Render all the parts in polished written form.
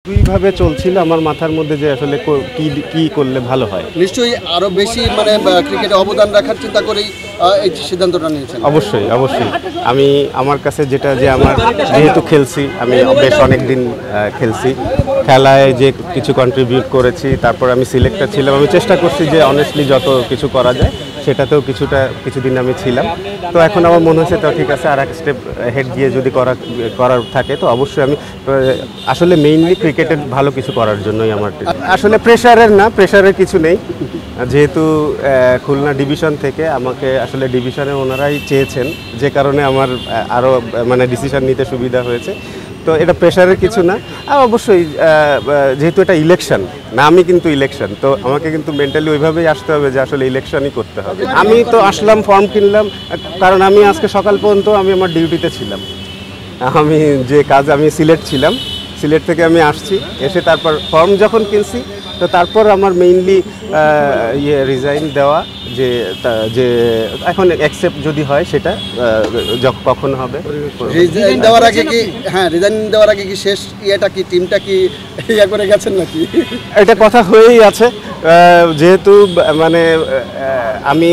দুইভাবে চলছিল আমার মাথার মধ্যে যে আসলে কি করলে ভালো হয়। নিশ্চয়ই আরো বেশি মানে ক্রিকেটে অবদান রাখার চিন্তা করেই এই সিদ্ধান্তটা নিয়েছেন। অবশ্যই আমি আমার কাছে যেটা যে আমার যেহেতু খেলছি, আমি বেশ অনেক দিন খেলছি, খেলায় যে কিছু কন্ট্রিবিউট করেছি, তারপর আমি সিলেক্টর ছিলাম। আমি চেষ্টা করছি যে অনেস্টলি যত কিছু করা যায় সেটাতেও কিছুদিন আমি ছিলাম। তো এখন আমার মনে হচ্ছে তো ঠিক আছে, আর এক স্টেপ হেড গিয়ে যদি করার থাকে তো অবশ্যই আমি আসলে মেইনলি ক্রিকেটের ভালো কিছু করার জন্যই আমার আসলে প্রেশারের কিছু নেই। যেহেতু খুলনা ডিভিশন থেকে আমাকে আসলে ডিভিশনে ওনারাই চেয়েছেন, যে কারণে আমার আরও মানে ডিসিশন নিতে সুবিধা হয়েছে। তো এটা প্রেশারের কিছু না। আর অবশ্যই যেহেতু এটা ইলেকশন না, আমি কিন্তু ইলেকশন, তো আমাকে কিন্তু মেন্টালি ওইভাবেই আসতে হবে যে আসলে ইলেকশনই করতে হবে। আমি তো আসলাম, ফর্ম কিনলাম, কারণ আমি আজকে সকাল পর্যন্ত আমি আমার ডিউটিতে ছিলাম। আমি যে কাজ আমি সিলেট থেকে আমি আসছি, এসে তারপর ফর্ম যখন কিনছি তো তারপর আমার মেইনলি রিজাইন দেওয়া, যে এখন অ্যাকসেপ্ট যদি হয় সেটা কখন হবে। রিজাইন দেওয়ার আগে কি শেষ টিমটা কি করে গেছেন নাকি? এটা কথা হয়েই আছে, যেহেতু মানে আমি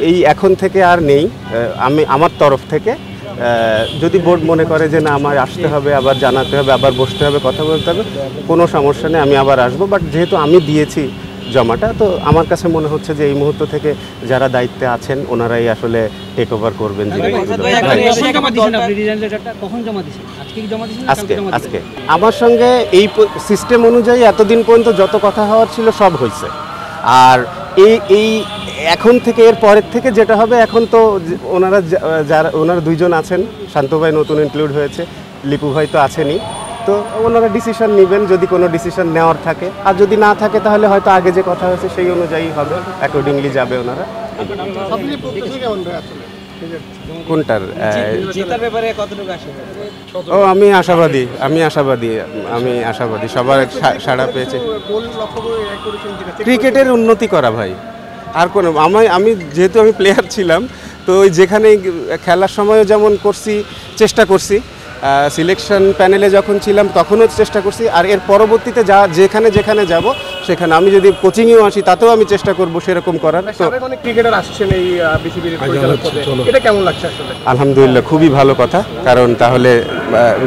এই এখন থেকে আর নেই। আমি আমার তরফ থেকে যদি বোর্ড মনে করে যে না আমার আসতে হবে, আবার জানাতে হবে, আবার বসতে হবে, কথা বলতে হবে, কোনো সমস্যা নেই, আমি আবার আসবো। বাট যেহেতু আমি দিয়েছি জমাটা, তো আমার কাছে মনে হচ্ছে যে এই মুহূর্ত থেকে যারা দায়িত্বে আছেন ওনারাই আসলে টেক ওভার করবেন। আজকে আমার সঙ্গে এই সিস্টেম অনুযায়ী এতদিন পর্যন্ত যত কথা হওয়ার ছিল সব হয়েছে। আর এই এখন থেকে এর পরের থেকে যেটা হবে, এখন তো ওনারা দুইজন আছেন, শান্ত ভাই নতুন ইনক্লুড হয়েছে, লিপু ভাই তো আছেনই, তো ওনারা ডিসিশন নেবেন যদি কোনো ডিসিশন নেওয়ার থাকে। আর যদি না থাকে তাহলে হয়তো আগে যে কথা হয়েছে সেই অনুযায়ী হবে, অ্যাকর্ডিংলি যাবে ওনারা। কোনটার ও আমি আশাবাদী সবার সাড়া পেয়েছে। ক্রিকেটের উন্নতি করা ভাই, আর কোনো আমি যেহেতু আমি প্লেয়ার ছিলাম, তো ওই যেখানে খেলার সময়ও যেমন চেষ্টা করছি, সিলেকশন প্যানেলে যখন ছিলাম তখনও চেষ্টা করছি, আর এর পরবর্তীতে যেখানে যাব সেখানে আমি যদি কোচিংয়েও আসি তাতেও আমি চেষ্টা করব সেরকম করার। তো অনেক ক্রিকেটার আসছেন এই বিসিবির পরিচালক পদে, এটা কেমন লাগছে আসলে? আলহামদুলিল্লাহ, খুবই ভালো কথা, কারণ তাহলে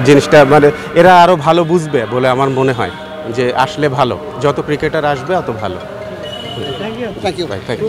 জিনিসটা মানে এরা আরও ভালো বুঝবে বলে আমার মনে হয়, যে আসলে ভালো, যত ক্রিকেটার আসবে অত ভালো। থ্যাংক ইউ ভাই, থ্যাংক ইউ।